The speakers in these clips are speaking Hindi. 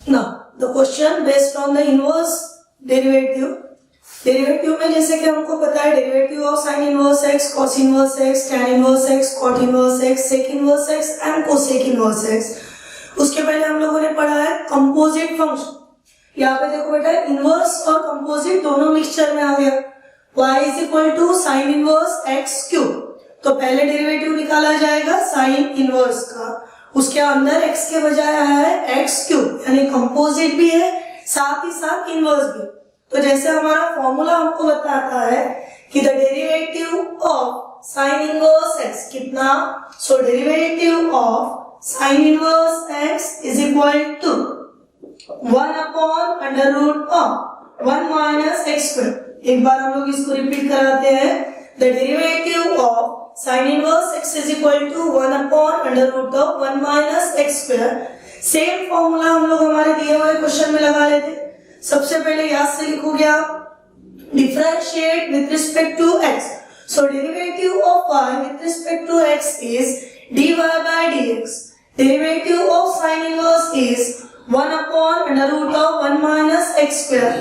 Now the question based on the inverse derivative. Derivative में जैसे कि हमको पता है derivative of sine inverse x, cos inverse x, tan inverse x, cot inverse x, sec inverse x and cosec inverse x. उसके पहले हम लोगों ने पढ़ा है कंपोजिट फंक्शन। यहाँ पे देखो बेटा इनवर्स और कंपोजिट दोनों मिक्सचर में आ गया। y is equal to sine inverse x cube, तो पहले डेरिवेटिव निकाला जाएगा साइन इनवर्स का, उसके अंदर x के बजाय आया है एक्स क्यूब, यानी कंपोजिट भी है साथ ही साथ इनवर्स भी। तो जैसे हमारा फॉर्मूला हमको बताता है कि the derivative of sine inverse x कितना, so derivative of sine inverse x is equal to 1 upon under root of 1 minus x square. एक बार हम लोग इसको रिपीट कराते हैं, the derivative of sine inverse x is equal to 1 upon under root of 1 minus x square. Same formula हम लोग हमारे दिए हुए क्वेश्चन में लगा लेते। सबसे पहले याद से लिखोगे आप differentiate with respect to x, so derivative of y with respect to x is dy by dx। Derivative of sine inverse is 1 upon under root of 1 minus x square.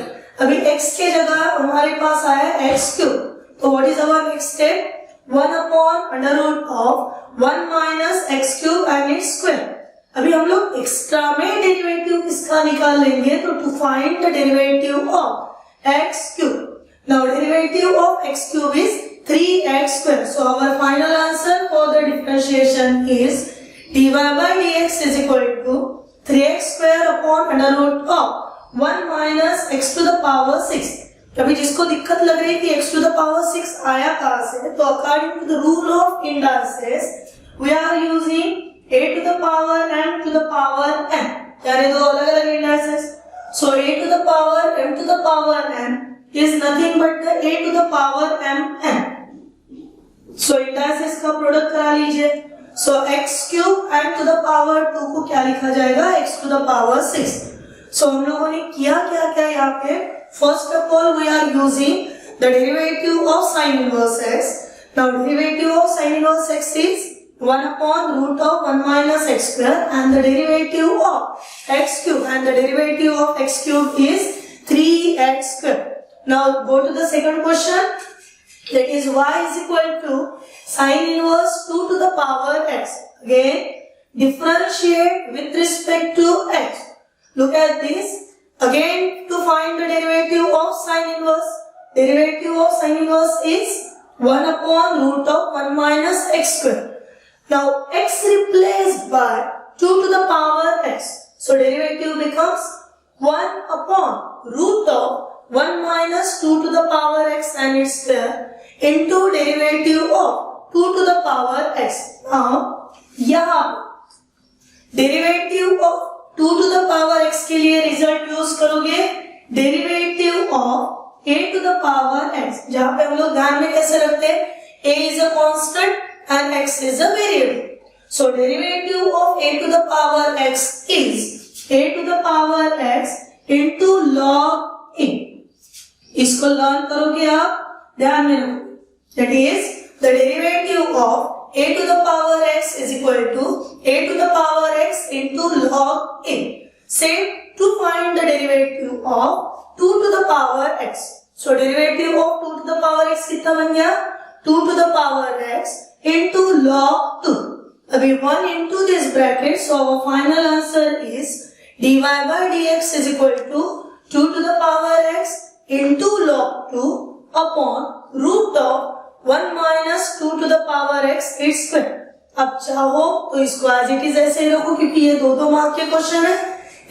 अभी x के जगह हमारे पास आया x क्यूब, तो what is our next step, 1 upon under root of 1 minus x cube and its square. अभी हम लोग एक्स्ट्रा में डेरिवेटिव किसका निकाल लेंगे, तो to find the derivative of x cube. Now derivative of x cube is 3x square, so our final answer for the differentiation is dy by dx is equal to 3x square upon under root of 1 minus x to the power 6। अभी जिसको दिक्कत लग रही है कि x to the power 6 आया कहां से, तो according to the rule of indices we are using a to the power m to the power n, यानी दो अलग अलग indices। So a to the power m to the power n is nothing but the a to the power m n। So indices का प्रोडक्ट करा लीजिए। So x cube m to the power 2 को क्या लिखा जाएगा, x to the power 6। So हम लोगों ने किया क्या क्या यहाँ पे, first of all we are using the derivative of sin inverse x। Now derivative of sin inverse x is 1 upon root of 1 minus x square, and the derivative of x cube, and the derivative of x cube is 3x square। Now go to the second question, that is y is equal to sin inverse 2 to the power x। Again differentiate with respect to x। Look at this, again to find the derivative of sin inverse, derivative of sin inverse is 1 upon root of 1 minus x square। Now x replaced by 2 to the power x, so derivative becomes 1 upon root of 1 minus 2 to the power x and its square into derivative of 2 to the power x। Now यहाँ derivative of 2 to the power x के लिए रिजल्ट यूज करोगे derivative of a to the power x, जहाँ पे हम लोग ध्यान में कैसे रखते हैं, a is a constant and x is a variable। So derivative of a to the power x is a to the power x into log a। इसको लर्न करोगे आप, ध्यान में रखो, that is the derivative of a to the power x is equal to a to the power x into log a। Same to find the derivative of 2 to the power x, so derivative of 2 to the power x कितना बन गया, 2 to the power x into log 2। अभी 1 into this bracket, so our final answer is dy by dx is equal to 2 to the power x into log 2 upon root of 1 minus 2 to the power x its square। अब चाहो तो इसको एज इट इज ऐसे ही रखो, क्योंकि ये दो मार्क के क्वेश्चन है,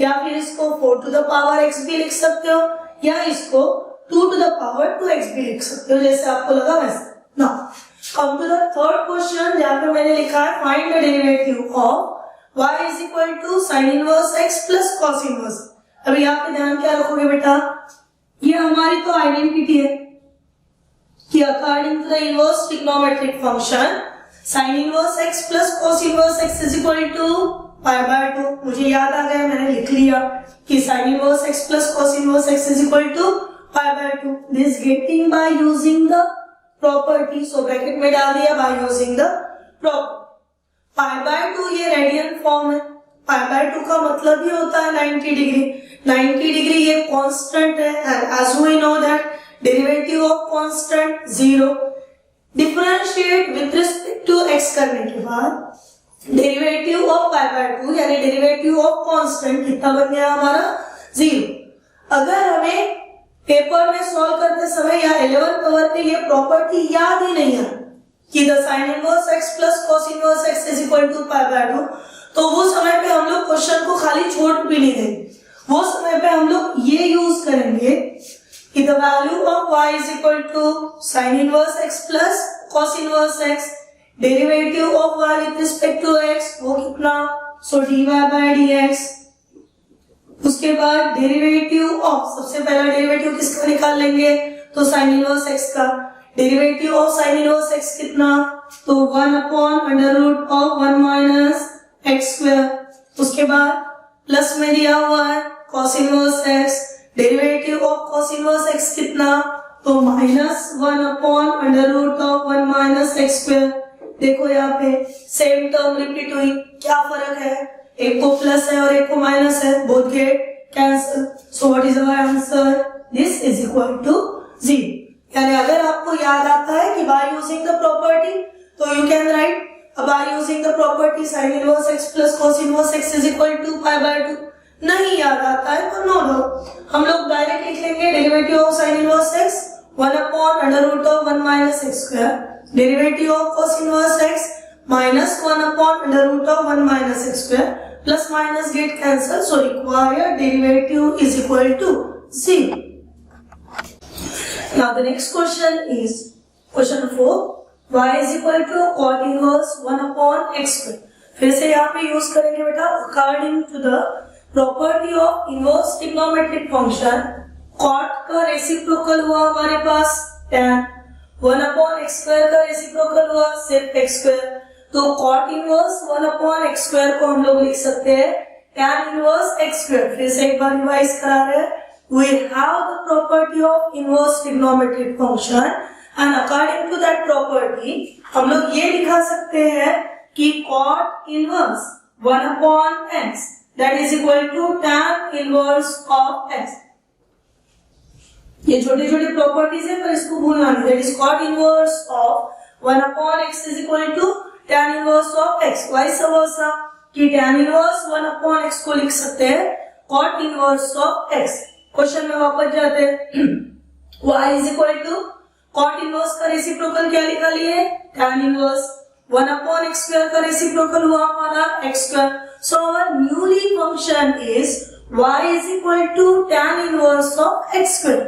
या फिर इसको 4 to the power x भी लिख सकते हो, या इसको 2 to the power 2x भी लिख सकते हो, जैसे आपको लगा वैसे। Now come to the third question, जहाँ पे मैंने लिखा है find the derivative of y is equal to sin inverse x plus cos inverse। अभी यहाँ पे ध्यान क्या रखोगे बेटा, ये हमारी तो आइडेंटिटी है कि according to the inverse trigonometric function sin inverse x plus cos inverse x is equal to pi by 2। मुझे याद आ गया, मैंने लिख लिया कि sin inverse x plus cos inverse x is equal to pi by 2। This getting by using the property, so bracket में डाल दिया bye using the property. Pi by 2 ये रेडियन फॉर्म है, π/2 का मतलब ही होता है 90 डिग्री। 90 डिग्री ये कांस्टेंट है, and as we know that derivative of constant 0। Differentiate with respect to x करने के बाद डेरिवेटिव ऑफ π/2 यानी डेरिवेटिव ऑफ कांस्टेंट कितना बन गया हमारा 0। अगर हमें पेपर में सॉल्व करते समय या 11th कवर पे ये प्रॉपर्टी याद ही नहीं है कि the sine inverse x plus cos inverse x is equal to π/2, तो वो समय पे हम लोग क्वेश्चन को खाली छोड़ भी नहीं देंगे। वो समय पे हम लोग ये यूज करेंगे कि the value of y is equal to sine inverse x plus cos inverse x, derivative of y with respect to x वो कितना, सो dy/dx। उसके बाद डेरिवेटिव ऑफ, सबसे पहला डेरिवेटिव किसका निकाल लेंगे, तो साइन इनवर्स x का। Derivative of sine inverse x कितना, तो 1/√1 माइनस x स्क्वायर। उसके बाद प्लस में दिया हुआ है cos inverse x, derivative of cos inverse x कितना, तो -1/√1 माइनस x स्क्वायर। देखो यहाँ पे सेम टर्म रिपीट हुई, क्या फर्क है, एक को प्लस है और एक को माइनस है, both get cancel. So what is our answer, this is equal to 0। यानी अगर आपको याद आता है कि बाय यूजिंग द प्रॉपर्टी, तो you can write by using the property sin inverse x plus cos inverse x is equal to π/2। नहीं याद आता है तो नो डाउट हम लोग डायरेक्ट लिख लेंगे derivative of sin inverse x 1/√1 minus x square, derivative of cos inverse x minus 1/√1 minus x square, plus minus get cancel, so required derivative is equal to 0। Now the next question is question 4, y is equal to cot inverse 1/x square। फिर से यहाँ पे यूज करेंगे बेटा according to the property of inverse trigonometric function, cot का रेसिप्रोकल हुआ हमारे पास tan, 1/x स्क्वायर का रेसिप्रोकल हुआ सिर्फ x स्क्वायर, तो cot इनवर्स 1/x स्क्वायर को हम लोग लिख सकते हैं tan इनवर्स x स्क्वायर। फिर से एक बार रिवाइज करा रहे हैं, we have the property of inverse trigonometric function and according to that property हम लोग ये दिखा सकते हैं कि cot inverse 1/x that is equal to tan inverse of x। ये छोटी छोटी प्रॉपर्टीज है पर इसको भूलना नहीं, that is cot inverse of 1/x is equal to tan inverse of x। vice versa कि tan inverse 1/x को लिख सकते हैं cot inverse of x। Question में वापस जाते हैं, y is equal to cot inverse का रेसिप्रोकल क्या लिखा लिए, tan इनवर्स, 1/x स्क्वायर का रेसिप्रोकल हुआ हमारा x square. So our newly function is y is equal to tan inverse of x square.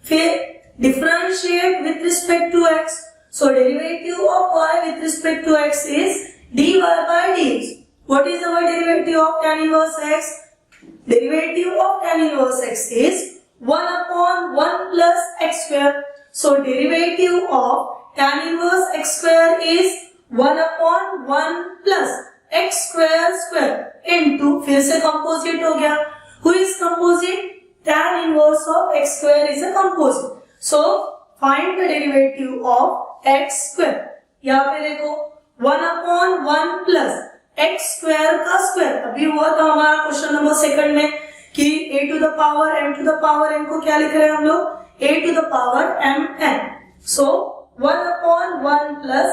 फिर differentiate with respect to x, so derivative of y with respect to x is dy/dx। What is our derivative of tan inverse x, derivative of tan inverse x is 1/1 plus x square। So derivative of tan inverse x square is 1/1 plus x square square into, फिर से composite हो गया, who is composite, tan inverse of x square is a composite। So find the derivative of x square। यहाँ पे देखो 1/1 plus x square का square, अभी हुआ था हमारा क्वेश्चन नंबर सेकंड में कि a to the power m to the power n को क्या लिख रहे हैं हम लोग, a to the power mn। so 1/1 plus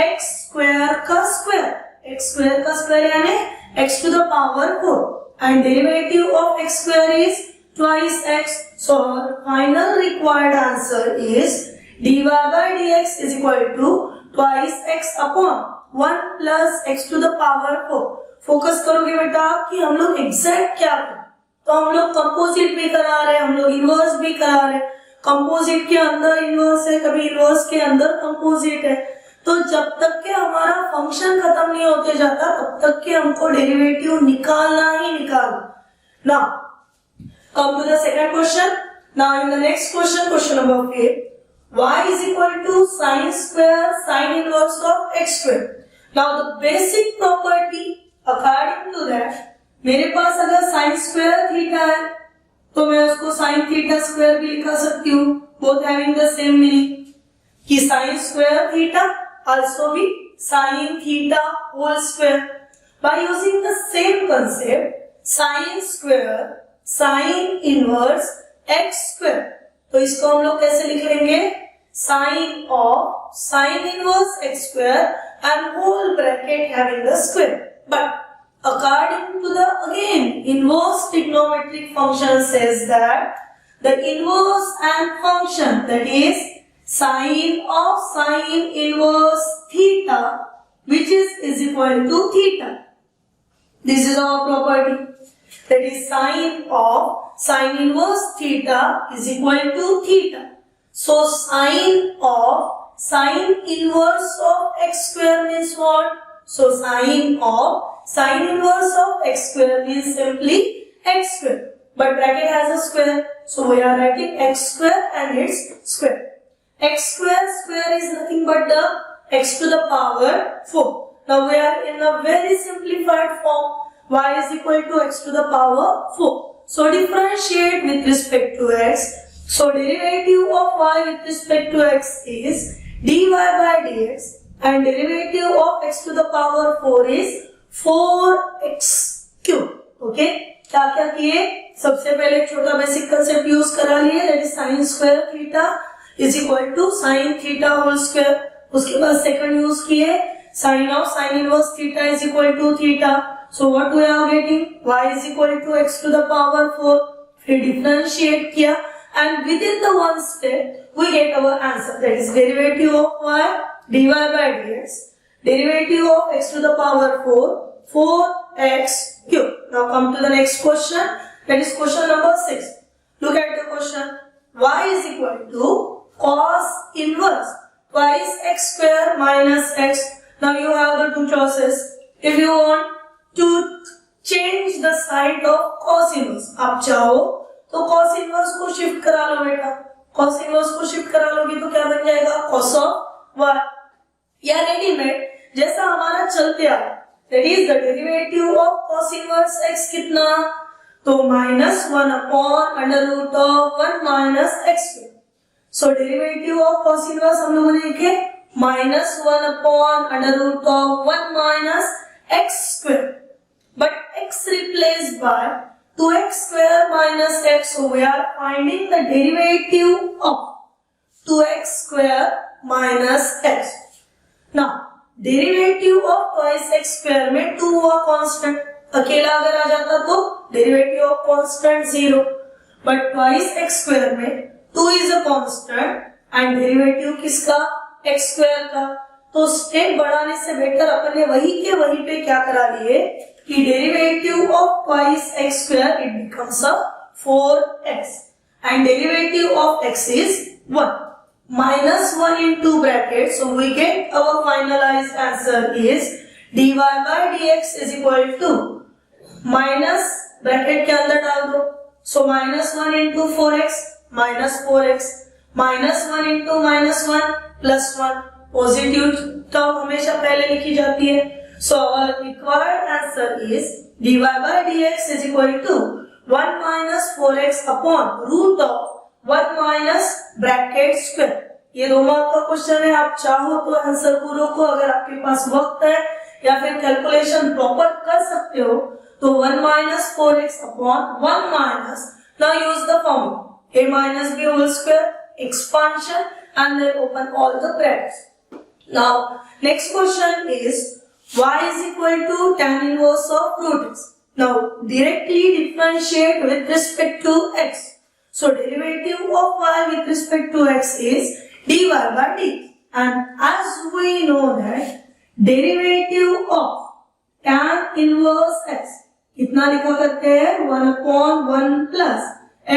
x square का square, x square का square यानी x to the power 4 and derivative of x square is twice x। so our final required answer is dy/dx is equal to twice x upon 1 plus x to the power 4। Focus करोगे बेटा कि हम लोग एग्जैक्ट क्या करें, तो हम लोग कंपोजिट भी करा रहे हैं, हम लोग इनवर्स भी करा रहे हैं, कंपोजिट के अंदर इनवर्स है, कभी इनवर्स के अंदर कंपोजिट है, तो जब तक के हमारा फंक्शन खत्म नहीं होते जाता तब तक के हमको डेरिवेटिव निकालना ही निकालना। Now come to the second question. Now in the next question, question number 8, y is equal to sin square sin inverse of x square। Now the basic property according to that, मेरे पास अगर साइन स्क्वायर थीटा है तो मैं उसको साइन थीटा स्क्वायर भी लिखा सकती हूँ, both having the same meaning, कि साइन स्क्वायर थीटा आल्सो भी sine theta whole square. by using the same concept, sin square sin inverse x square. तो इसको हम लोग कैसे लिख लेंगे? sin of sin inverse x square and whole bracket having the square. But according to the again inverse trigonometric function says that the inverse and function, that is sin of sin inverse theta, which is equal to theta. This is our property. That is sin of sin inverse theta is equal to theta. So sin of sin inverse of x square means what? So sin of sin inverse of x square means simply x square. But bracket has a square. So we are writing x square and its square. X square is nothing but the x to the power 4. Now we are in a very simplified form. Y is equal to x to the power 4. So differentiate with respect to x. So derivative of y with respect to x is dy by dx and derivative of x to the power 4 is 4x cube. Okay? क्या क्या किए? सबसे पहले छोटा बेसिक कंसेप्ट यूज करा लिए, that is sin square theta is equal to sin theta whole square. उसके बाद सेकंड यूज किए sin of sin inverse theta is equal to theta. So what we are getting? Y is equal to x to the power 4. फिर differentiate किया and within the one step we get our answer, that is derivative of y dy by dx, derivative of x to the power 4, 4x cube. Now come to the next question, that is question number 6. Look at the question. Y is equal to cos inverse twice x square minus x. Now you have the two choices. If you want to change the side of cos inverse, आप चाहो तो cos inverse को शिफ्ट करा लो बेटा. cos inverse को शिफ्ट करा लोगे तो क्या बन जाएगा? cos of y. या रेडीमेड जैसा हमारा चलते आ रहा, that is the derivative of cos inverse x कितना? तो -1 upon under root of 1 minus x square. So derivative of cos inverse हम लोगों ने लिखे -1 upon under root of 1 minus x square. But x replaced by 2x square minus x, so we are finding the derivative of 2x square minus x. Now derivative of twice x square में 2 हुआ constant, अकेला अगर आ जाता तो derivative of constant 0, but twice x square में 2 is a constant and derivative किसका? x square का. तो स्टेप बढ़ाने से बेटर अपन ने वही के वहीं पे क्या करा लिए कि derivative of twice x square it becomes a 4x and derivative of x is 1. -1 into bracket, so we get our finalized answer is dy by dx is equal to minus bracket के अंदर डाल दो, so -1 into 4x minus 4x -1 into -1 plus 1. Positive term हमेशा पहले लिखी जाती है. So our required answer is dy by dx is equal to 1 minus 4x upon root of 1 minus bracket square. ये 2 मार्क का क्वेश्चन है. आप चाहो तो आंसर को रोको, अगर आपके पास वक्त है या फिर कैलकुलेशन प्रॉपर कर सकते हो तो 1 minus 4x upon 1 minus. Now use the formula a minus b whole square, expansion, and then open all the brackets. Now next question is y is equal to tan inverse of root x. Now directly differentiate with respect to x. So derivative of y with respect to x is dy by dx, and as we know that derivative of tan inverse x कितना लिखा करते हैं? 1 upon 1 plus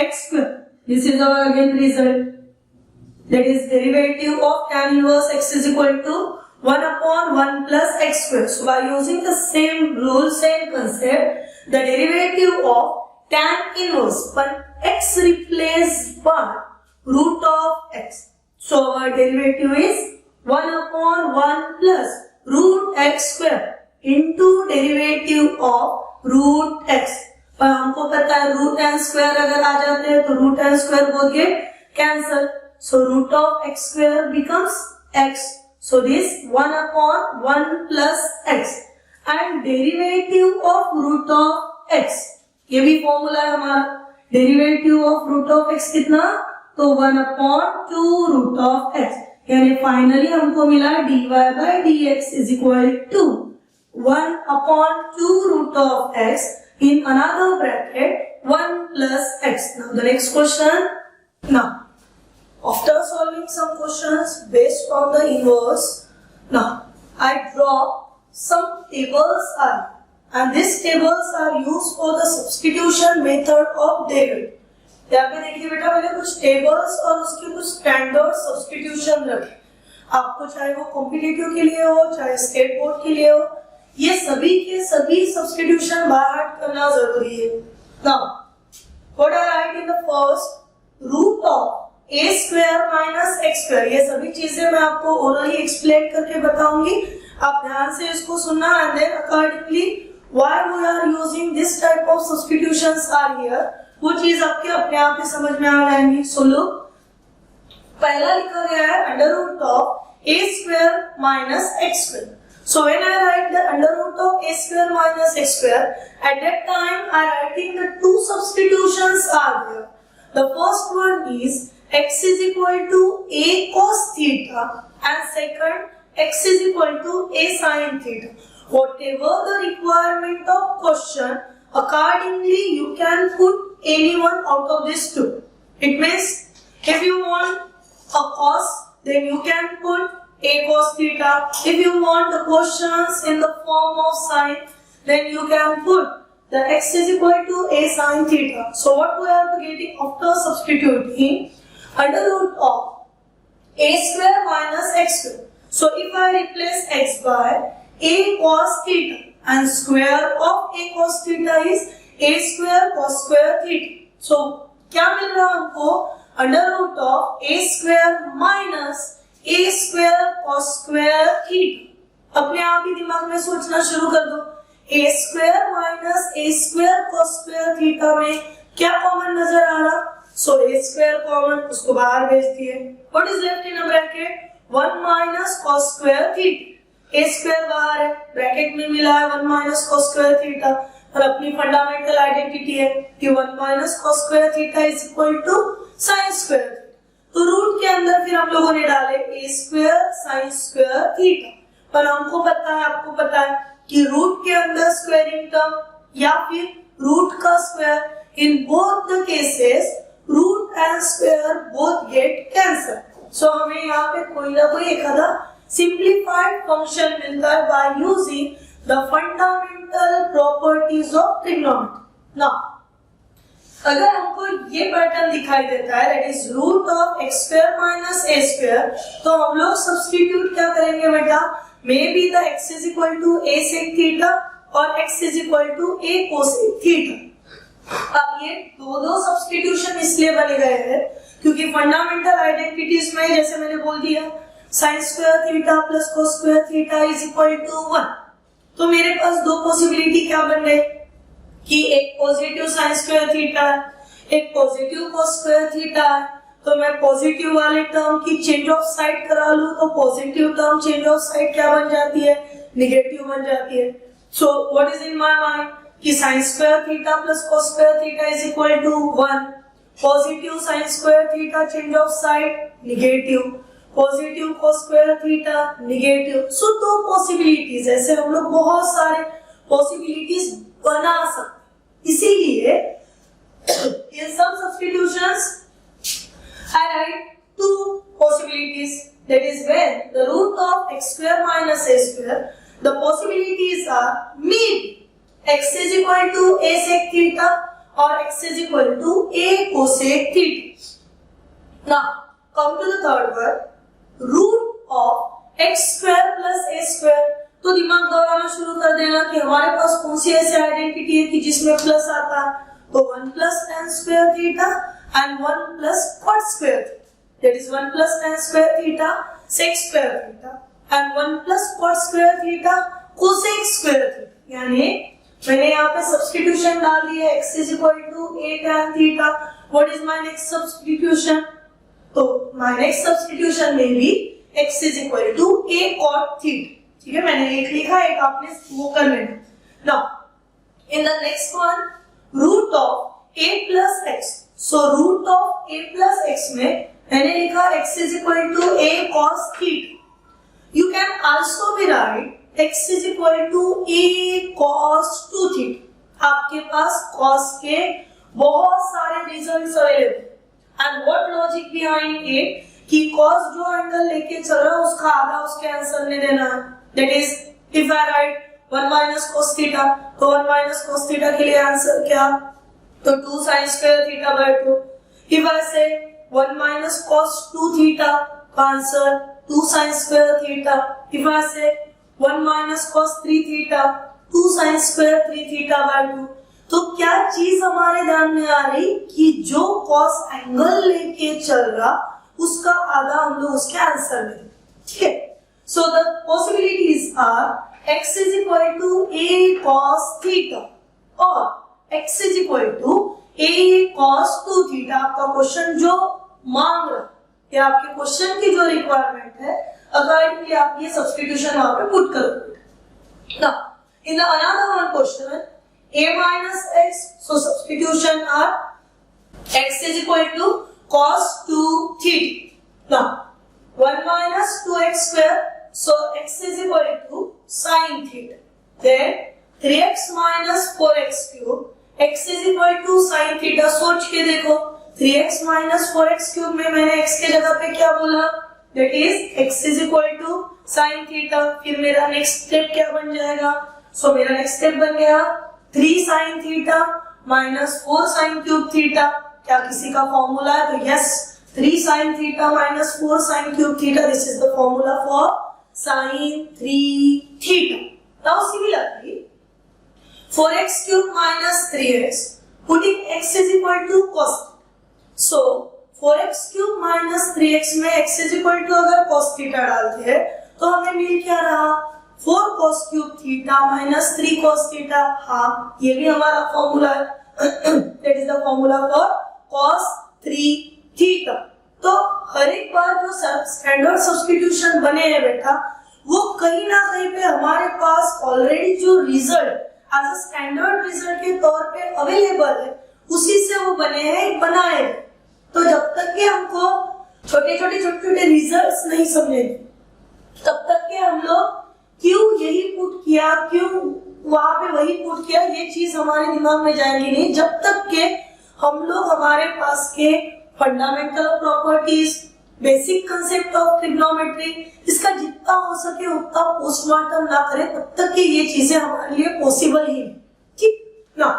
x square. This is our again result. That is derivative of tan inverse x is equal to 1 upon 1 plus x square. So by using the same rule, same concept, the derivative of tan inverse, but x replaced by root of x. So our derivative is 1 upon 1 plus root x square into derivative of root x. पर हमको पता है root n square अगर आ जाते हैं तो root n square both get cancel. So root of x square becomes x. So this 1 upon 1 plus x. And derivative of root of x, ये भी फॉर्मूला है हमारा, derivative of root of x कितना, तो 1/2 रूट ऑफ एक्स, यानी फाइनली हमको मिला dy by dx is equal to 1/2 root of x in another bracket 1 plus x. Now the next question. Now after solving some questions based on the inverse, now I draw some tables are, and these tables are used for the substitution method of derivative. यहाँ पे देखिए बेटा, मैंने कुछ टेबल्स और उसके कुछ स्टैंडर्ड सब्स्टिट्यूशन रखे, आपको चाहे वो कॉम्पिटिटिव के लिए हो चाहे स्टेट बोर्ड के लिए हो, ये सभी के सभी सब्स्टिट्यूशन बाय हार्ट करना जरूरी है। Now what I write in the first, root of a square minus x square, ये सभी चीजें मैं आपको ओरली एक्सप्लेन करके बताऊंगी, आप ध्यान से इसको सुनना, and then accordingly why we are using this type of substitutions are here, वो चीज आपके अपने आप ही समझ में आ जाएंगी। सो लो, पहला लिखा गया है under root of a square minus x square. So when I write the under root of a square minus x square, at that time I writing the two substitutions are there. The first one is x is equal to a cos theta, and second x is equal to a sin theta. Whatever the requirement of question, accordingly you can put anyone out of these two. It means if you want a cos, then you can put a cos theta. If you want the questions in the form of sine, then you can put the x is equal to a sin theta. So what we are getting after substituting under root of a square minus x square. So if I replace x by a cos theta, and square of a cos theta is a square cos square theta. So क्या मिल रहा हमको, under root of a square minus a square cos square theta. अपने आप ही दिमाग में सोचना शुरू कर दो, a square minus a square cos square theta में क्या कॉमन नजर आ रहा, सो a स्क्वायर कॉमन, उसको बाहर भेज दिए, what is left in a bracket, 1 minus cos square theta, a square बाहर है, ब्रैकेट में मिला है 1 माइनस cos स्क्वायर थीटा, और अपनी फंडामेंटल आइडेंटिटी है कि 1 minus cos square theta is equal to sin square. तो रूट के अंदर फिर हम लोगों ने डाले a square sine square theta, पर हमको पता है, आपको पता है कि रूट के अंदर स्क्वायरिंग टर्म या फिर रूट का square, in both the cases root and square both get cancel. So हमें यहाँ पे कोई ना कोई एक आधा सिंप्लीफाइड फंक्शन मिलता है by using the fundamental properties of trigonometry. Now अगर हमको ये पैटर्न दिखाई देता है, that is root of x square minus a square, तो हम लोग सब्स्टिट्यूट क्या करेंगे बेटा, maybe the x is equal to a sec theta और x is equal to a cosec theta. अब ये दो सब्स्टिट्यूशन इसलिए बने गए हैं क्योंकि फंडामेंटल आइडेंटिटीज में जैसे मैंने बोल दिया sine square theta plus cos square theta is equal to 1, तो मेरे पास दो पॉसिबिलिटी क्या बन गई कि एक पॉजिटिव साइन स्क्वायर थीटा है, एक पॉजिटिव cos स्क्वायर थीटा है, तो मैं पॉजिटिव वाले टर्म की चेंज ऑफ साइड करा लूं तो positive term change of side क्या बन जाती है, नेगेटिव बन जाती है। So what is in my mind कि sine square theta plus cos square theta is equal to 1, positive sine square theta change of side negative, positive cos square theta negative. So दो पॉसिबिलिटीज, ऐसे हम लोग बहुत सारे पॉसिबिलिटीज बना सकते, इसीलिए in some substitutions I write two possibilities, that is when the root of x square minus a square, the possibilities are maybe x is equal to a sec theta or x is equal to a cosec theta. Now come to the third one, root of x square plus a square, तो दिमाग दौड़ाना शुरू कर देना कि हमारे पास कौन सी ऐसी आइडेंटिटी है कि जिसमें प्लस आता है, तो 1 plus tan square theta and 1 plus cot square theta, that is 1 plus tan square theta sec square theta and 1 plus cot square theta cosec square theta। यानी मैंने यहाँ पे सब्स्टिट्यूशन डाल दिया x is equal to a tan theta, what is my next substitution, तो my next substitution may be x is equal to a cot theta। ठीक है, मैंने एक लिखा, एक आपने वो कर लेना। Now in the next one, root of a plus x. सो root of a plus x में मैंने लिखा x is equal to a cos theta. You can also be write x is equal to a cos 2 theta. आपके पास cos के बहुत सारे results available and what logic behind it कि cos जो एंगल लेके चल रहा है उसका आधा उसके आंसर में देना है। That is if I right 1 minus cos theta, तो 1 माइनस cos थीटा के लिए आंसर क्या, तो 2 sin square theta by 2। If I से 1 माइनस cos 2 थीटा का answer 2 sin square theta. If I से 1 minus cos 3 theta 2 sin square 3 theta by 2। तो क्या चीज हमारे ध्यान में आ रही कि जो cos एंगल लेके चल रहा उसका आधा हम लोग उसके आंसर में, ठीक है। So the possibilities are x is equal to a cos theta और x is equal to a cos 2 theta. आपका क्वेश्चन जो मांग रहा है या आपके क्वेश्चन की जो रिक्वायरमेंट है, अकॉर्डिंगली आप ये सब्स्टिट्यूशन वहां पे पुट करोगे। Now in the another one question a minus x, so substitution are x is equal to cos 2 theta. Now 1 minus 2x square, so x is equal to sin theta. Then 3x minus 4x cube, x is equal to sin theta। सोच के देखो 3x minus 4x cube में मैंने x के जगह पे क्या बोला, that is x is equal to sin theta। फिर मेरा नेक्स्ट स्टेप क्या बन जाएगा, सो मेरा नेक्स्ट स्टेप बन गया 3 sin theta minus 4 sin cube theta. क्या किसी का फॉर्मूला है, तो yes 3 sin theta minus 4 sin cube theta, this is the formula for sin 3 theta. Now similarly 4x cube minus 3x, putting x is equal to cos। So 4x cube minus 3x में x इज इक्वल टू अगर cos थीटा डालते हैं तो हमें मिल क्या रहा, 4 cos cube theta minus 3 cos theta. हाँ, ये भी हमारा फॉर्मूला है, that is the formula for cos 3 theta. तो हर एक बार जो स्टैंडर्ड सब्स्टिट्यूशन बने हैं बेटा, वो कहीं ना कहीं पे हमारे पास ऑलरेडी जो result as a standard result के तौर पे अवेलेबल है, उसी से वो बने हैं, बनाए। तो जब तक कि हमको छोटे छोटे रिजल्ट्स नहीं समझेंगे, तब तक के हम लोग क्यों यही पुट किया, क्यों वहां पे वही पुट किया, ये चीज हमारे दिमाग में जाएंगी नहीं जब तक के हम लोग हमारे पास के fundamental properties, basic concept of trigonometry, इसका जितना हो सके उतना पोस्टमार्टम ना करें, तब तक कि ये चीजें हमारे लिए पॉसिबल ही नहीं, ठीक ना।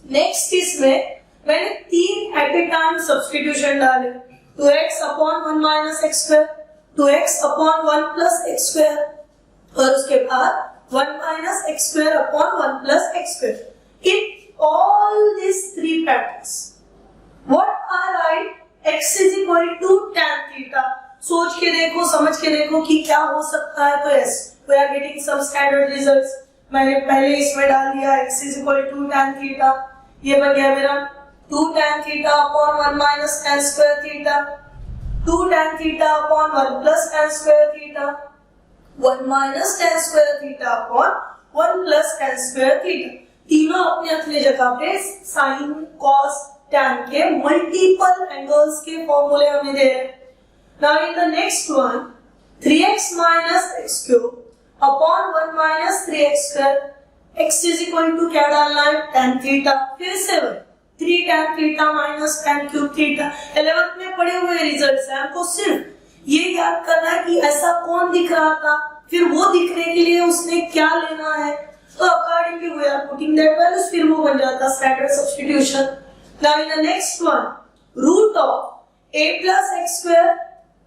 नेक्स्ट इसमें मैंने 3 एट ए टाइम सब्स्टिट्यूशन डाले, 2x upon 1 minus x square, 2x upon 1 plus x square और उसके बाद 1 minus x square upon 1 plus x square. In all this 3 patterns what I write, x is equal to tan theta. सोच के देखो, समझ के देखो कि क्या हो सकता है, तो yes we are getting some standard results. मैंने पहले इसमें डाल दिया x is equal to tan theta, ये बन गया मेरा 2 tan theta upon 1 minus tan square theta, 2 tan theta upon 1 plus tan square theta, 1 minus tan square theta upon 1 plus tan square theta. तीनों अपने अपने जगह पे साइन, कॉस, tan के मल्टीपल एंगल्स के फॉर्मूले हमें दे रहे हैं। Now in the next one 3x minus x cube upon 1 minus 3x square, x is equal to क्या डालना है, tan थीटा। फिर से 3 tan theta minus tan cube theta. 11th में पढ़े हुए रिजल्ट्स हैं, हमको सिर्फ ये याद करना है कि ऐसा कौन दिख रहा था, फिर वो दिखने के लिए उसने क्या लेना है, तो accordingly we are putting that values, फिर वो बन जाता standard substitution. Now in the next one root of a plus x square,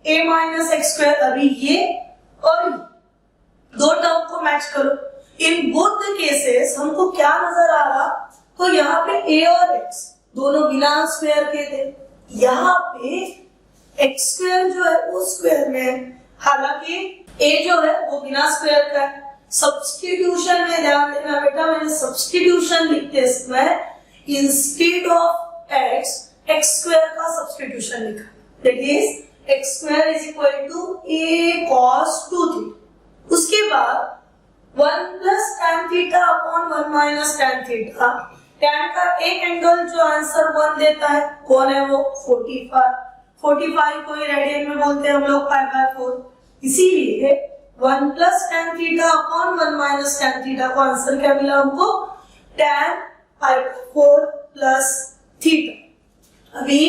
a minus x square, अभी ये और दो टर्म को मैच करो। इन बोथ द केसेस हमको क्या नजर आ रहा, तो यहाँ पे a और x दोनों बिना स्क्वायर के थे, यहाँ पे एक्स स्क्वायर जो है वो स्क्वायर में है, हालांकि a जो है वो बिना स्क्वायर का है। सब्स्टिट्यूशन में ध्यान देना बेटा, मैंने सब्स्टिट्यूशन लिखते समय instead of x x square का सब्स्टिट्यूशन लिखा, that is x square is equal to a cos 2 theta. उसके बाद 1 plus tan theta upon 1 minus tan theta. tan का एक एंगल जो आंसर 1 देता है, कौन है वो? 45 को ही रेडियन में बोलते हैं हम लोग π/4। इसीलिए 1 plus tan theta upon 1 minus tan theta को आंसर क्या मिला हमको? tan π/4 plus theta. अभी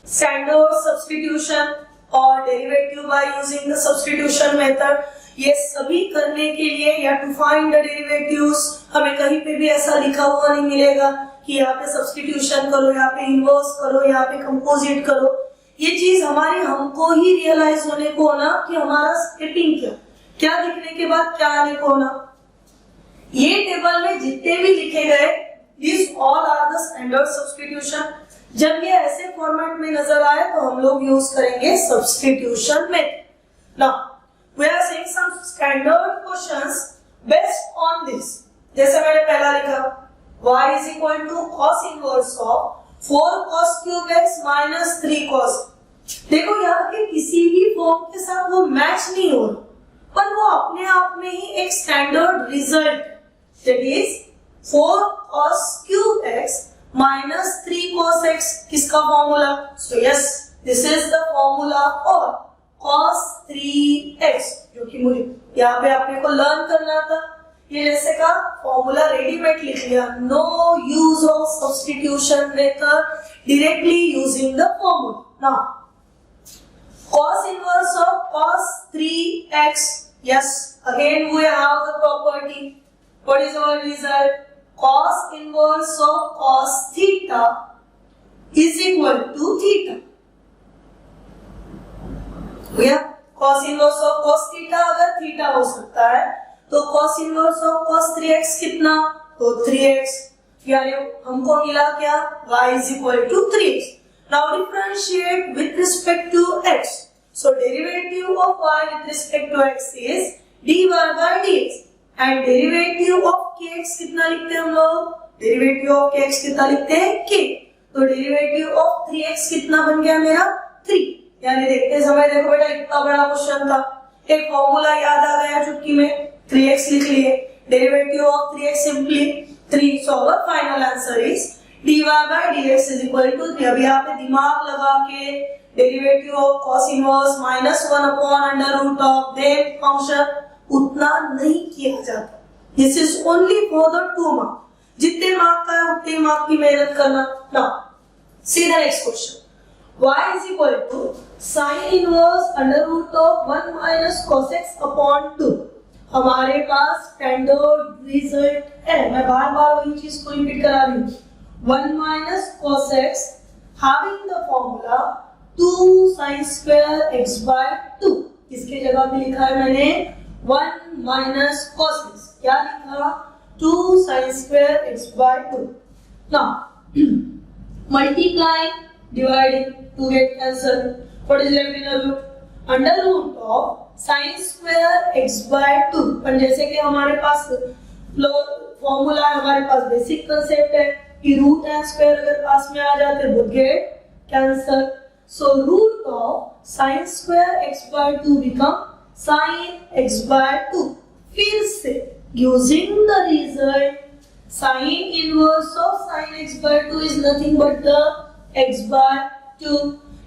स्टैंडर्ड सब्स्टिट्यूशन और derivative by using the substitution method, ये सभी करने के लिए या टू फाइंड द डेरिवेटिव्स हमें कहीं पे भी ऐसा लिखा हुआ नहीं मिलेगा कि यहाँ पे सब्स्टिट्यूशन करो, यहाँ पे इनवर्स करो, यहाँ पे कंपोजिट करो। ये चीज हमारे हमको ही रियलाइज होने को होना कि हमारा स्टेपिंग क्या लिखने के बाद क्या आने को होना। ये टेबल में जितने भी लिखे गए, this all are the standard substitution. जब ये ऐसे फॉर्मेट में नजर आए तो हम लोग यूज करेंगे substitution method. Now we are saying some standard questions based on this. जैसे मैंने पहला लिखा y is equal to cos inverse of 4 cos cube x minus 3 cos। देखो यहाँ के किसी भी फॉर्म के साथ वो मैच नहीं हो रहा, पर वो अपने आप में ही एक standard result, that is 4 cos cube x minus 3 cos x किसका formula? So yes, this is the formula for cos 3x, जो कि मुझे यहाँ पे आपने को लर्न करना था। ये जैसे का फॉर्मूला रेडीमेड लिख लिया, no use of substitution method, directly using the formula. Now cos inverse of cos 3x, yes, again we have the property. What is our result? Cos inverse of cos theta is equal to theta। भैया cos inverse of cos theta अगर थीटा हो सकता है तो cos inverse of cos 3x कितना? तो 3x, यानी हमको मिला क्या? y is equal to 3x। Now differentiate with respect to x. So derivative of y with respect to x is dy by dx and derivative of kx कितना लिखते हैं हम लोग? Derivative of kx कितना लिखते हैं? k। तो derivative of 3x कितना बन गया मेरा? 3। यानी देखते समय देखो बेटा इतना बड़ा क्वेश्चन था, एक फॉर्मूला याद आ गया चुटकी में, 3x लिख लिए, derivative of 3x simply 3। So our final answer is dy by dx is equal to 3। अभी यहाँ पे दिमाग लगा के derivative of cos inverse -1 upon under root of then function उतना नहीं किया जाता। This is only for the 2 mark. जितने मार्क का है उतने मार्क की मेहनत करना। Now see the next question. y is equal to sin inverse under root of 1 minus cos x upon 2। हमारे पास स्टैंडर्ड रिजल्ट है, मैं बार बार वही चीज को रिपीट करा रही हूँ। 1 minus cos x having the formula 2 sin square x by 2। इसके जगह पे लिखा है मैंने 1 minus cos x, क्या लिखा? 2 sin square x by 2। now multiplying, dividing to get answer, what is left in the root? Under root of sin square x by 2। पर जैसे कि हमारे पास फॉर्मूला है, हमारे पास बेसिक कंसेप्ट है कि रूट एंड स्क्वायर अगर पास में आ जाते हैं both get cancel। so root of sin square x by 2 become sin x by 2। फिर से using the result, sin inverse of sin x by 2 is nothing but the x by 2।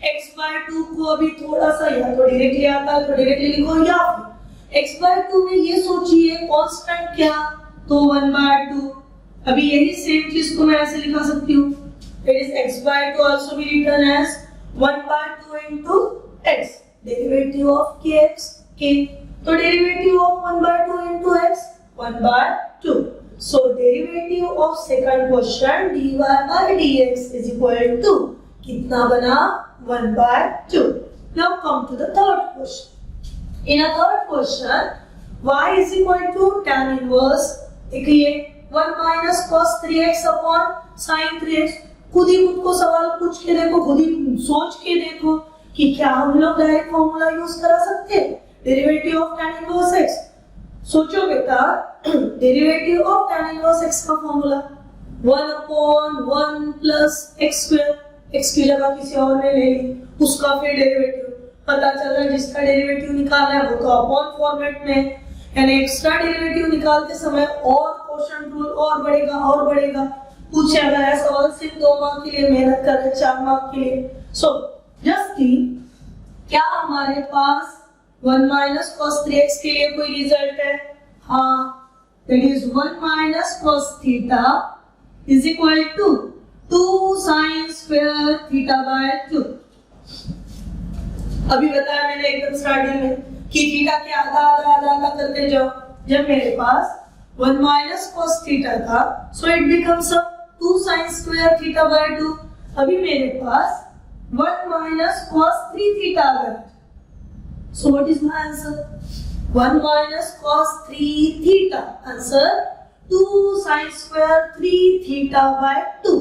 x by 2 को अभी थोड़ा सा या तो डायरेक्टली आता है तो डायरेक्टली लिखो, या फिर x by 2 में ये सोचिए कांस्टेंट क्या? तो 1 by 2। अभी यही सेम चीज को मैं ऐसे लिखा सकती हूँ, it is x by 2 also be written as 1 by 2 into x, derivative of kx k। तो derivative of 1 by 2 into x 1 by 2। so derivative of second question dy by dx is equal to कितना बना? 1 by 2। now come to the third question। in a third question y is equal to tan inverse, देखिए 1 minus cos 3x upon sin 3x। खुद ही खुद को सवाल पूछ के देखो, खुद ही सोच के देखो कि क्या हम लोग डायरेक्ट फॉर्मूला यूज करा सकते हैं derivative of tan inverse x। सोचो बेटा, derivative of tan inverse x का formula 1 upon 1 plus x square, x की जगह किसी और ने ले ली, उसका फिर डेरिवेटिव पता चल रहा है, जिसका डेरिवेटिव निकालना है वो तो अपॉन फॉर्मेट में, यानी एक्स्ट्रा डेरिवेटिव निकालते समय और क्वोशंट रूल और बढ़ेगा पूछे अगर ऐसा सवाल सिर्फ 2 मार्क के लिए मेहनत कर रहे 4 मार्क के लिए। सो जस्ट थिंक, क्या हमारे पास 1 माइनस cos 3x के लिए कोई रिजल्ट है? हाँ, that is 1 minus cos theta is equal to 2 sin square theta by 2। अभी बताया मैंने एकदम स्टार्टिंग में कि थीटा के आधा करते जाओ। जब मेरे पास 1 माइनस cos थीटा था, so it becomes 2 sin square theta by 2। अभी मेरे पास 1 माइनस cos 3 थीटा आ गया। सो what is my answer? 1 minus cos 3 theta. Answer 2 sin square 3 theta by 2।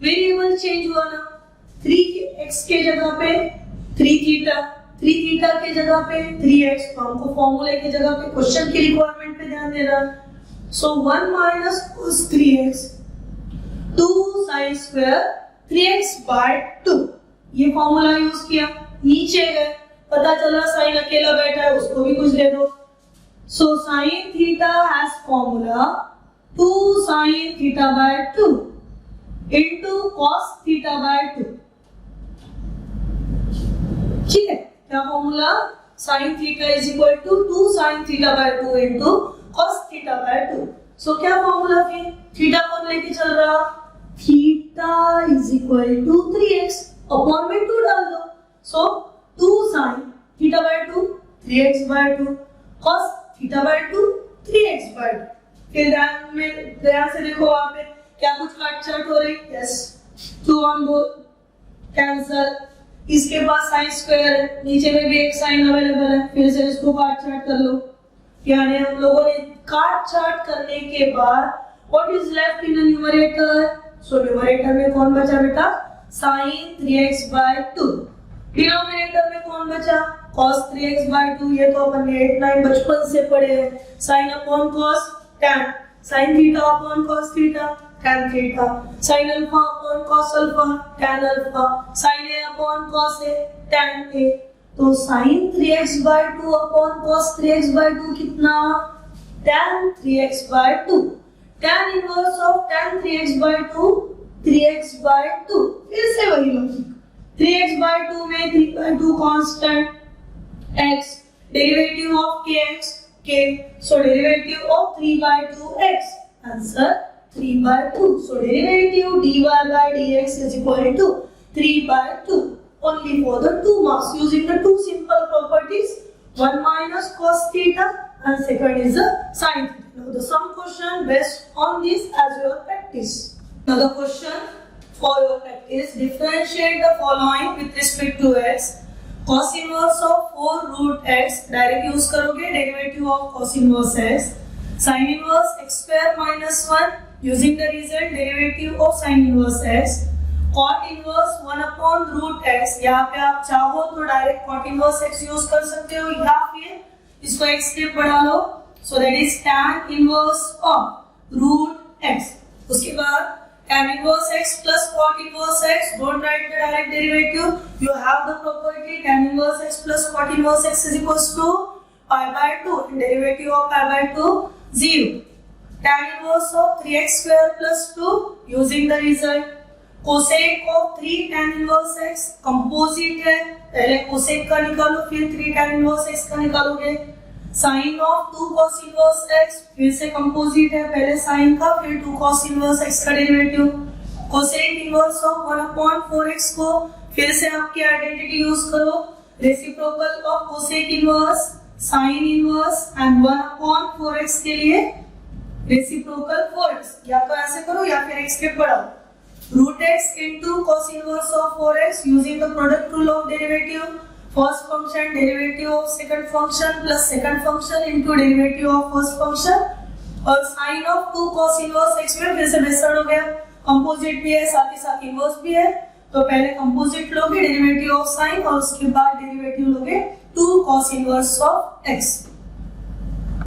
Variable change हुआ ना, 3x के जगह पे 3 थीटा के जगह पे 3x। तो हमको फॉर्मूले की जगह पे क्वेश्चन की रिक्वायरमेंट पे ध्यान देना। So 1 minus cos 3x 2 sin square 3x by 2, ये फॉर्मूला यूज किया। नीचे गए, पता चला साइन अकेला बैठा है, उसको भी कुछ दे दो। So sine theta has formula 2 sin theta by 2 into cos theta by 2। ठीक है, क्या formula? sin theta is equal to 2 sin theta by 2 into cos theta by 2। So क्या फॉर्मूला फिर? थीटा कौन लेके चल रहा? Theta is equal to 3x, upon में 2 डाल दो। So 2 sin theta by 2 3x by 2 cos theta by 2 3x by 2। फिर ध्यान से देखो, वहां पे क्या कुछ काट छाट हो रही? Yes, 2 on both cancel. इसके पास साइन स्क्वायर है, नीचे में भी एक साइन अवेलेबल है, फिर से इसको काट छाट कर लो। यानी हम लोगों ने काट छाट करने के बाद what is left in the numerator? So numerator में कौन बचा बेटा? sin 3x by 2। डिनोमिनेटर में कौन बचा? cos 3x by 2। ये तो अपन ने 8 9 बचपन से पढ़े हैं। sin upon cos tan, sin theta upon cos theta tan theta, sin alpha upon cos alpha tan alpha, sin a upon cos a tan a। तो sin 3x by 2 upon cos 3x by 2 कितना? tan 3x by 2। tan inverse of tan 3x by 2 3x by 2। फिर से वही लॉजिक, 3x बाय 2 में 3 by 2 constant, x derivative of kx k, so derivative of 3 by 2x, answer 3 by 2। so derivative dy by dx is equal to 3 by 2 only for the 2 marks using the two simple properties, 1 minus cos theta and second is the sin theta। now the sum question based on this as your practice। now the question for your practice, differentiate the following with respect to x। cos inverse of 4 root x direct use करोगे, derivative of cos inverse x। sin inverse x square minus 1 using the result derivative of sin inverse x। cot inverse 1 upon root x, यहाँ पे आप चाहो तो direct cot inverse x use कर सकते हो या फिर इसको एक स्टेप बढ़ा लो। so that is tan inverse of root x। उसके बाद tan inverse x plus cot inverse x, don't write the direct derivative, you have the property tan inverse x plus cot inverse x is equals to pi by 2 and derivative of pi by 2 0। tan inverse of 3x square plus 2 using the result, cosec of 3 tan inverse x composite है, पहले cosec का निकालो फिर 3 tan inverse x का निकालोगे। sin of 2 cos inverse x फिर से कंपोजिट है, पहले sin का फिर 2 cos inverse x का derivative. cosec inverse of 1 upon 4x को फिर से आपकी आइडेंटिटी यूज करो, reciprocal of cosec inverse sin inverse and 1 upon 4x के लिए रेसिप्रोकल 4x, या तो ऐसे करो या फिर x के बढ़ाओ। root x into cos inverse of 4x using the product rule of derivative, first function derivative of second function plus second function into derivative of first function। और sin of 2 cos inverse x में फिर से मेथड हो गया, कंपोजिट भी है साथ ही साथ इनवर्स भी है, तो पहले कंपोजिट लोगे डेरिवेटिव ऑफ sin और उसके बाद डेरिवेटिव लोगे 2 cos inverse of x।